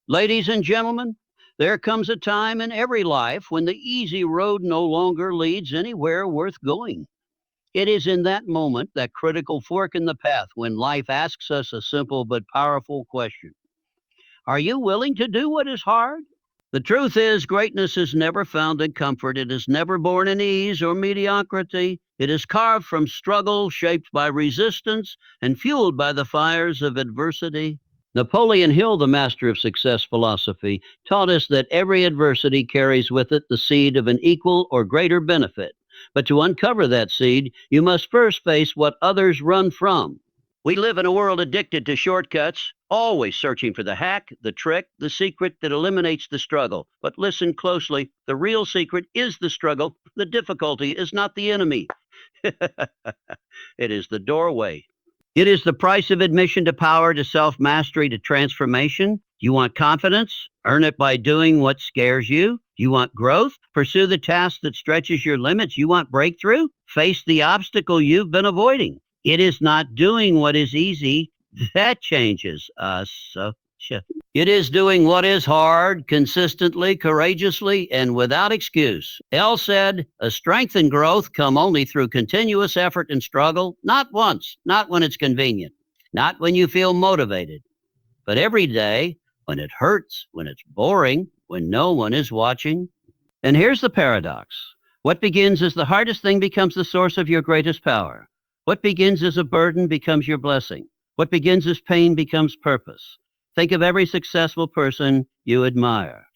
Ladies and gentlemen, there comes a time in every life when the easy road no longer leads anywhere worth going. It is in that moment, that critical fork in the path, when life asks us a simple but powerful question. Are you willing to do what is hard? The truth is, greatness is never found in comfort. It is never born in ease or mediocrity. It is carved from struggle, shaped by resistance, and fueled by the fires of adversity. Napoleon Hill, the master of success philosophy, taught us that every adversity carries with it the seed of an equal or greater benefit. But to uncover that seed, you must first face what others run from. We live in a world addicted to shortcuts, always searching for the hack, the trick, the secret that eliminates the struggle. But listen closely, the real secret is the struggle. The difficulty is not the enemy. It is the doorway. It is the price of admission to power, to self-mastery, to transformation. You want confidence? Earn it by doing what scares you. You want growth? Pursue the task that stretches your limits. You want breakthrough? Face the obstacle you've been avoiding. It is not doing what is easy that changes us. It is doing what is hard, consistently, courageously, and without excuse. L said, a strength and growth come only through continuous effort and struggle, not once, not when it's convenient, not when you feel motivated, but every day, when it hurts, when it's boring, when no one is watching. And here's the paradox. What begins as the hardest thing becomes the source of your greatest power. What begins as a burden becomes your blessing. What begins as pain becomes purpose. Think of every successful person you admire.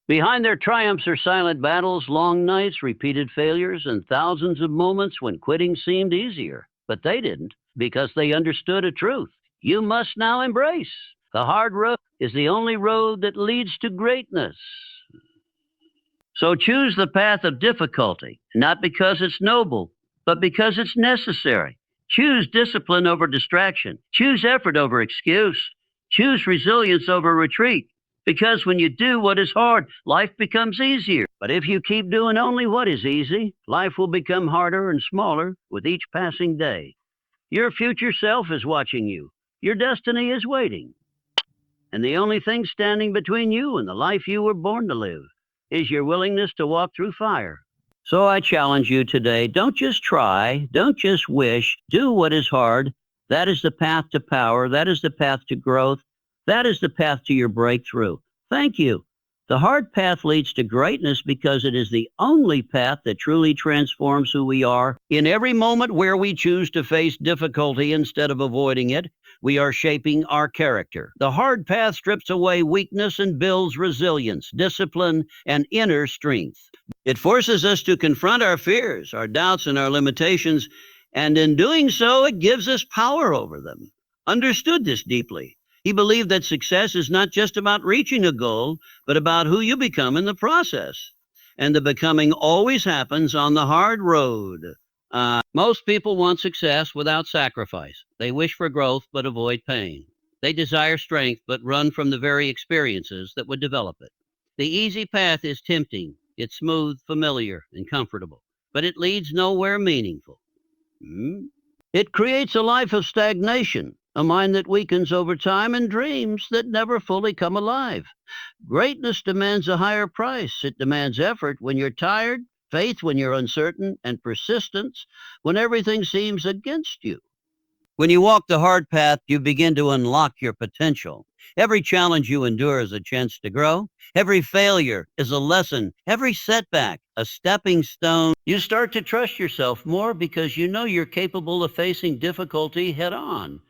Behind their triumphs are silent battles, long nights, repeated failures, and thousands of moments when quitting seemed easier. But they didn't, because they understood a truth you must now embrace. The hard road is the only road that leads to greatness. So choose the path of difficulty, not because it's noble, but because it's necessary. Choose discipline over distraction. Choose effort over excuse. Choose resilience over retreat. Because when you do what is hard, life becomes easier. But if you keep doing only what is easy, life will become harder and smaller with each passing day. Your future self is watching you. Your destiny is waiting. And the only thing standing between you and the life you were born to live is your willingness to walk through fire. So I challenge you today, don't just try, don't just wish, do what is hard. That is the path to power. That is the path to growth. That is the path to your breakthrough. Thank you. The hard path leads to greatness because it is the only path that truly transforms who we are. In every moment where we choose to face difficulty instead of avoiding it, we are shaping our character. The hard path strips away weakness and builds resilience, discipline, and inner strength. It forces us to confront our fears, our doubts, and our limitations, and in doing so, it gives us power over them. Understood this deeply. He believed that success is not just about reaching a goal, but about who you become in the process. And the becoming always happens on the hard road. Most people want success without sacrifice. They wish for growth but avoid pain. They desire strength but run from the very experiences that would develop it. The easy path is tempting. It's smooth, familiar, and comfortable, but it leads nowhere meaningful. It creates a life of stagnation, a mind that weakens over time, and dreams that never fully come alive. Greatness demands a higher price. It demands effort when you're tired, faith when you're uncertain, and persistence when everything seems against you. When you walk the hard path, you begin to unlock your potential. Every challenge you endure is a chance to grow. Every failure is a lesson. Every setback, a stepping stone. You start to trust yourself more because you know you're capable of facing difficulty head on.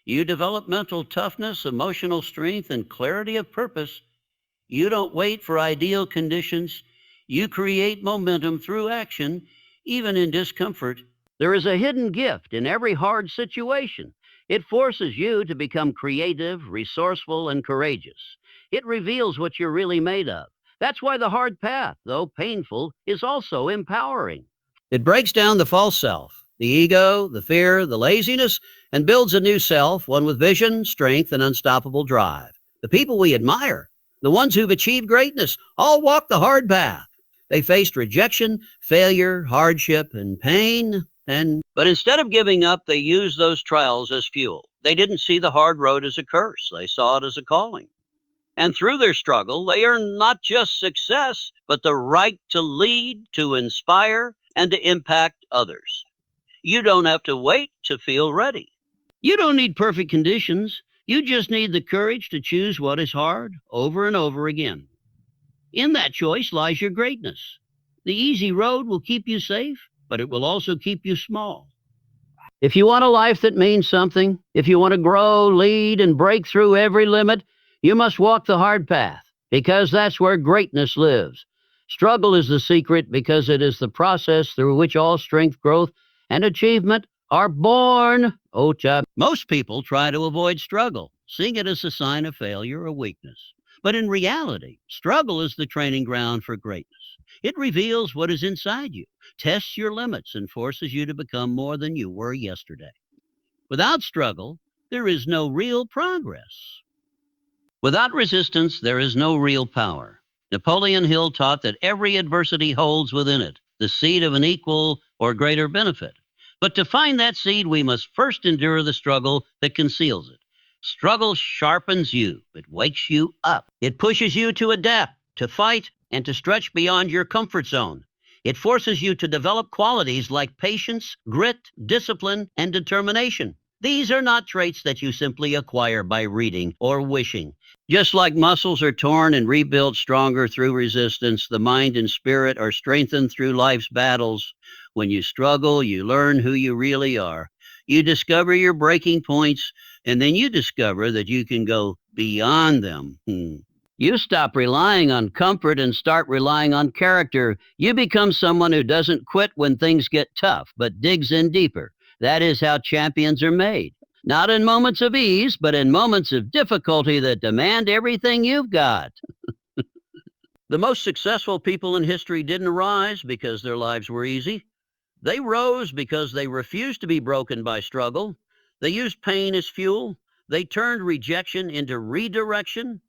You develop mental toughness, emotional strength, and clarity of purpose. You don't wait for ideal conditions. You create momentum through action, even in discomfort. There is a hidden gift in every hard situation. It forces you to become creative, resourceful, and courageous. It reveals what you're really made of. That's why the hard path, though painful, is also empowering. It breaks down the false self, the ego, the fear, the laziness, and builds a new self, one with vision, strength, and unstoppable drive. The people we admire, the ones who've achieved greatness, all walk the hard path. They faced rejection, failure, hardship, and pain. But instead of giving up, they used those trials as fuel. They didn't see the hard road as a curse. They saw it as a calling. And through their struggle, they earn not just success, but the right to lead, to inspire, and to impact others. You don't have to wait to feel ready. You don't need perfect conditions. You just need the courage to choose what is hard over and over again. In that choice lies your greatness. The easy road will keep you safe, but it will also keep you small. If you want a life that means something, if you want to grow, lead, and break through every limit, you must walk the hard path, because that's where greatness lives. Struggle is the secret because it is the process through which all strength, growth, and achievement are born. Most people try to avoid struggle, seeing it as a sign of failure or weakness. But in reality, struggle is the training ground for greatness. It reveals what is inside you, tests your limits, and forces you to become more than you were yesterday. Without struggle, there is no real progress. Without resistance, there is no real power. Napoleon Hill taught that every adversity holds within it the seed of an equal or greater benefit. But to find that seed, we must first endure the struggle that conceals it. Struggle sharpens you, it wakes you up, it pushes you to adapt, to fight, and to stretch beyond your comfort zone. It forces you to develop qualities like patience, grit, discipline, and determination. These are not traits that you simply acquire by reading or wishing. Just like muscles are torn and rebuilt stronger through resistance, the mind and spirit are strengthened through life's battles. When you struggle, you learn who you really are. You discover your breaking points, and then you discover that you can go beyond them. You stop relying on comfort and start relying on character. You become someone who doesn't quit when things get tough, but digs in deeper. That is how champions are made. Not in moments of ease, but in moments of difficulty that demand everything you've got. The most successful people in history didn't rise because their lives were easy. They rose because they refused to be broken by struggle. They used pain as fuel. They turned rejection into redirection.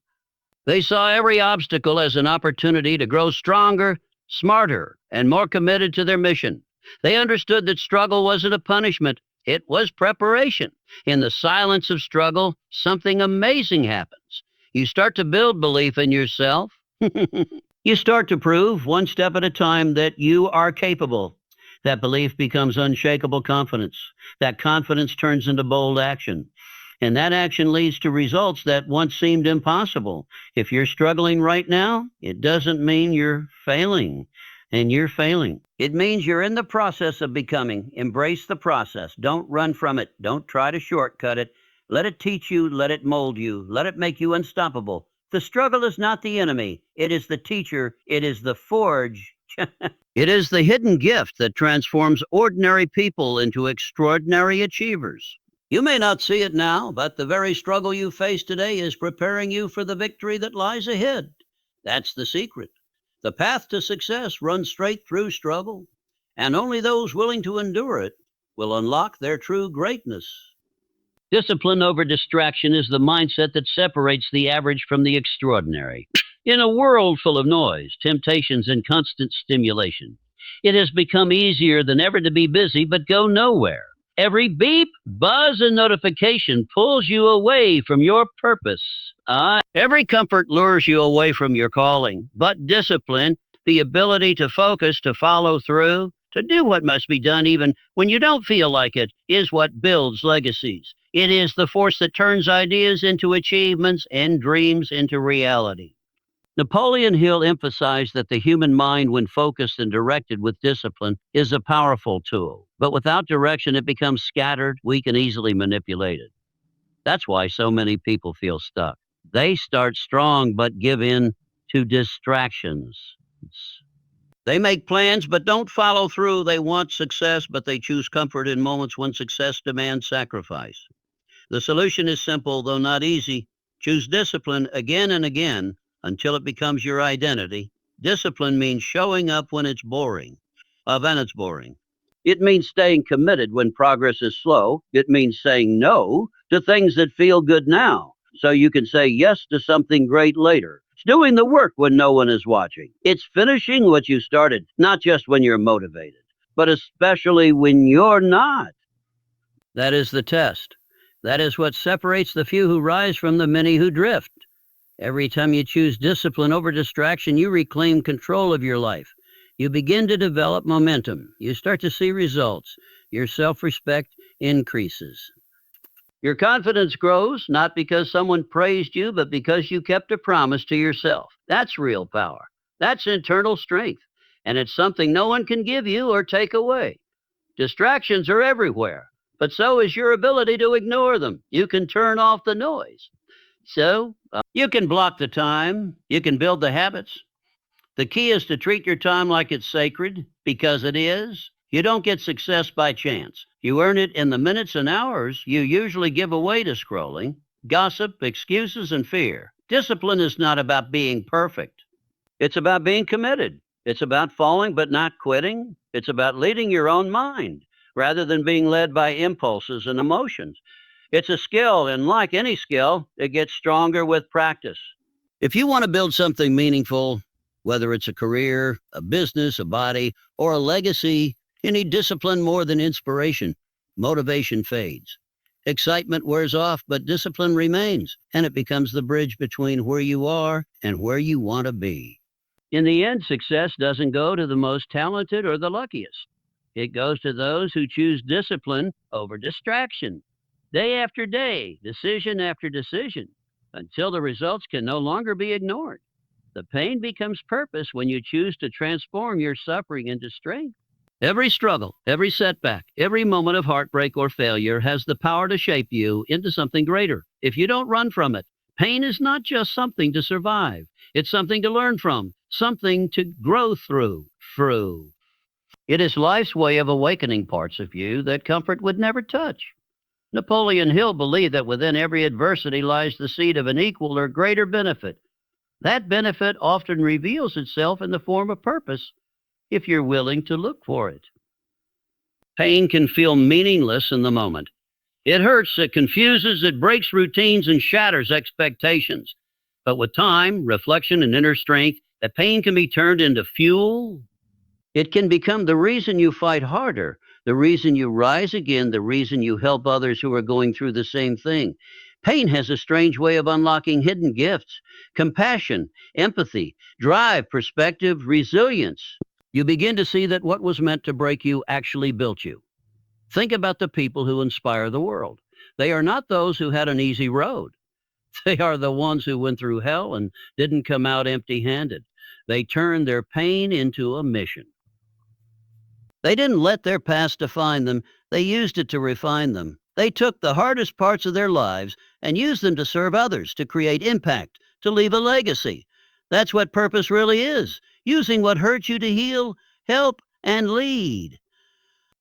They saw every obstacle as an opportunity to grow stronger, smarter, and more committed to their mission. They understood that struggle wasn't a punishment, it was preparation. In the silence of struggle, something amazing happens. You start to build belief in yourself. You start to prove, one step at a time, that you are capable. That belief becomes unshakable confidence. That confidence turns into bold action. And that action leads to results that once seemed impossible. If you're struggling right now, it doesn't mean you're failing. And you're failing. It means you're in the process of becoming. Embrace the process. Don't run from it. Don't try to shortcut it. Let it teach you. Let it mold you. Let it make you unstoppable. The struggle is not the enemy. It is the teacher. It is the forge. It is the hidden gift that transforms ordinary people into extraordinary achievers. You may not see it now, but the very struggle you face today is preparing you for the victory that lies ahead. That's the secret. The path to success runs straight through struggle, and only those willing to endure it will unlock their true greatness. Discipline over distraction is the mindset that separates the average from the extraordinary. In a world full of noise, temptations, and constant stimulation, it has become easier than ever to be busy but go nowhere. Every beep, buzz, and notification pulls you away from your purpose. Every comfort lures you away from your calling. But discipline, the ability to focus, to follow through, to do what must be done even when you don't feel like it, is what builds legacies. It is the force that turns ideas into achievements and dreams into reality. Napoleon Hill emphasized that the human mind, when focused and directed with discipline, is a powerful tool. But without direction, it becomes scattered, weak, and easily manipulated. That's why so many people feel stuck. They start strong but give in to distractions. They make plans but don't follow through. They want success, but they choose comfort in moments when success demands sacrifice. The solution is simple, though not easy. Choose discipline again and again until it becomes your identity. Discipline means showing up when it's boring. It means staying committed when progress is slow. It means saying no to things that feel good now, so you can say yes to something great later. It's doing the work when no one is watching. It's finishing what you started, not just when you're motivated, but especially when you're not. That is the test. That is what separates the few who rise from the many who drift. Every time you choose discipline over distraction, you reclaim control of your life. You begin to develop momentum. You start to see results. Your self-respect increases. Your confidence grows not because someone praised you, but because you kept a promise to yourself. That's real power. That's internal strength. And it's something no one can give you or take away. Distractions are everywhere, but so is your ability to ignore them. You can turn off the noise. You can block the time, you can build the habits. The key is to treat your time like it's sacred, because it is. You don't get success by chance. You earn it in the minutes and hours you usually give away to scrolling, gossip, excuses, and fear. Discipline is not about being perfect. It's about being committed. It's about falling but not quitting. It's about leading your own mind rather than being led by impulses and emotions. It's a skill, and like any skill, it gets stronger with practice. If you want to build something meaningful, whether it's a career, a business, a body, or a legacy, you need discipline more than inspiration. Motivation fades. Excitement wears off, but discipline remains, and it becomes the bridge between where you are and where you want to be. In the end, success doesn't go to the most talented or the luckiest. It goes to those who choose discipline over distraction, day after day, decision after decision, until the results can no longer be ignored. The pain becomes purpose when you choose to transform your suffering into strength. Every struggle, every setback, every moment of heartbreak or failure has the power to shape you into something greater. If you don't run from it, pain is not just something to survive. It's something to learn from, something to grow through. It is life's way of awakening parts of you that comfort would never touch. Napoleon Hill believed that within every adversity lies the seed of an equal or greater benefit. That benefit often reveals itself in the form of purpose if you're willing to look for it. Pain can feel meaningless in the moment. It hurts, it confuses, it breaks routines and shatters expectations. But with time, reflection, and inner strength, the pain can be turned into fuel. It can become the reason you fight harder, the reason you rise again, the reason you help others who are going through the same thing. Pain has a strange way of unlocking hidden gifts: compassion, empathy, drive, perspective, resilience. You begin to see that what was meant to break you actually built you. Think about the people who inspire the world. They are not those who had an easy road. They are the ones who went through hell and didn't come out empty-handed. They turned their pain into a mission. They didn't let their past define them. They used it to refine them. They took the hardest parts of their lives and used them to serve others, to create impact, to leave a legacy. That's what purpose really is: using what hurts you to heal, help, and lead.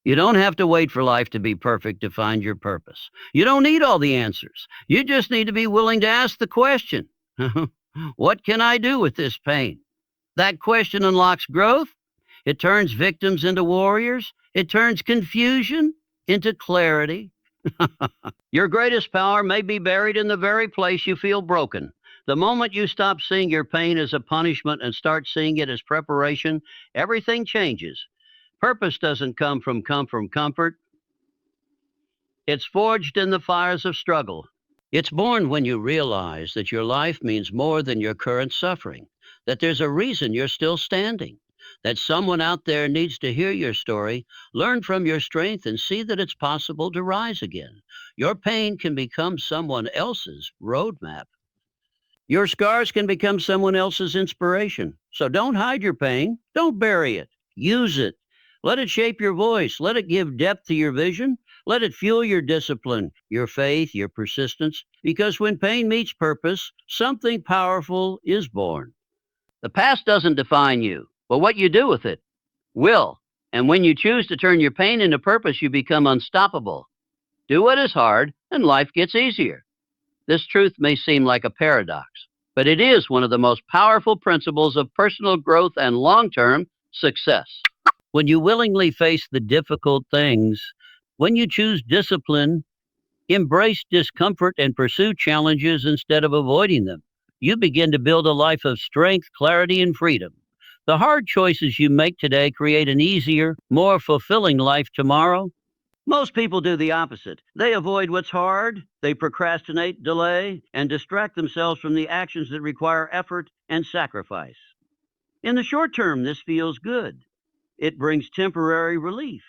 You don't have to wait for life to be perfect to find your purpose. You don't need all the answers. You just need to be willing to ask the question: what can I do with this pain? That question unlocks growth. It turns victims into warriors. It turns confusion into clarity. Your greatest power may be buried in the very place you feel broken. The moment you stop seeing your pain as a punishment and start seeing it as preparation, everything changes. Purpose doesn't come from comfort. It's forged in the fires of struggle. It's born when you realize that your life means more than your current suffering, that there's a reason you're still standing, that someone out there needs to hear your story, learn from your strength, and see that it's possible to rise again. Your pain can become someone else's roadmap. Your scars can become someone else's inspiration. So don't hide your pain. Don't bury it. Use it. Let it shape your voice. Let it give depth to your vision. Let it fuel your discipline, your faith, your persistence. Because when pain meets purpose, something powerful is born. The past doesn't define you, but what you do with it will. And when you choose to turn your pain into purpose, you become unstoppable. Do what is hard, and life gets easier. This truth may seem like a paradox, but it is one of the most powerful principles of personal growth and long-term success. When you willingly face the difficult things, when you choose discipline, embrace discomfort, and pursue challenges instead of avoiding them, you begin to build a life of strength, clarity, and freedom. The hard choices you make today create an easier, more fulfilling life tomorrow. Most people do the opposite. They avoid what's hard, they procrastinate, delay, and distract themselves from the actions that require effort and sacrifice. In the short term, this feels good. It brings temporary relief.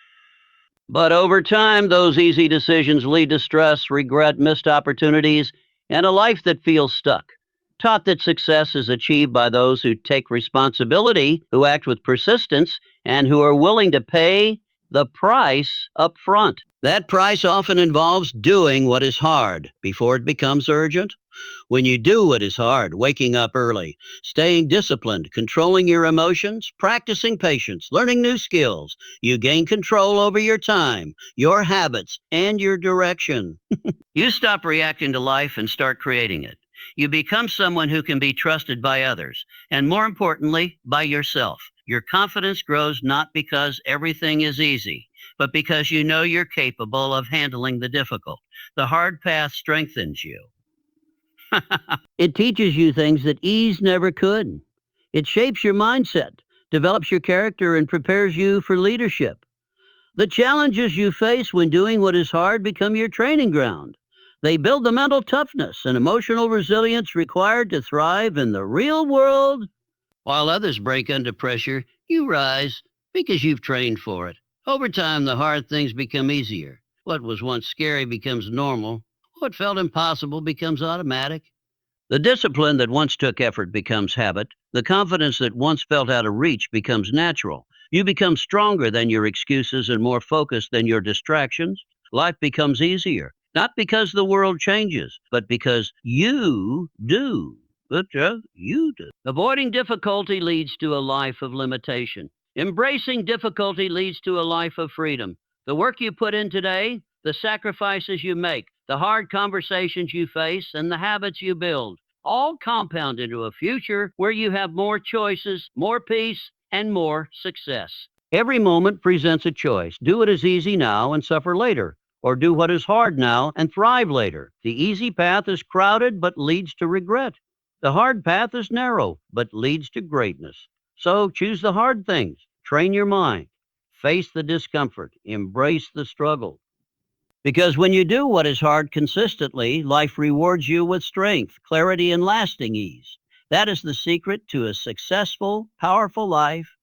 But over time, those easy decisions lead to stress, regret, missed opportunities, and a life that feels stuck. Taught that success is achieved by those who take responsibility, who act with persistence, and who are willing to pay the price up front. That price often involves doing what is hard before it becomes urgent. When you do what is hard, waking up early, staying disciplined, controlling your emotions, practicing patience, learning new skills, you gain control over your time, your habits, and your direction. You stop reacting to life and start creating it. You become someone who can be trusted by others, and more importantly, by yourself. Your confidence grows not because everything is easy, but because you know you're capable of handling the difficult. The hard path strengthens you. It teaches you things that ease never could. It shapes your mindset, develops your character, and prepares you for leadership. The challenges you face when doing what is hard become your training ground. They build the mental toughness and emotional resilience required to thrive in the real world. While others break under pressure, you rise because you've trained for it. Over time, the hard things become easier. What was once scary becomes normal. What felt impossible becomes automatic. The discipline that once took effort becomes habit. The confidence that once felt out of reach becomes natural. You become stronger than your excuses and more focused than your distractions. Life becomes easier, not because the world changes, but because you do. You do. Avoiding difficulty leads to a life of limitation. Embracing difficulty leads to a life of freedom. The work you put in today, the sacrifices you make, the hard conversations you face, and the habits you build all compound into a future where you have more choices, more peace, and more success. Every moment presents a choice. Do what is easy now and suffer later, or do what is hard now and thrive later. The easy path is crowded but leads to regret. The hard path is narrow but leads to greatness. So choose the hard things. Train your mind. Face the discomfort. Embrace the struggle. Because when you do what is hard consistently, life rewards you with strength, clarity, and lasting ease. That is the secret to a successful, powerful life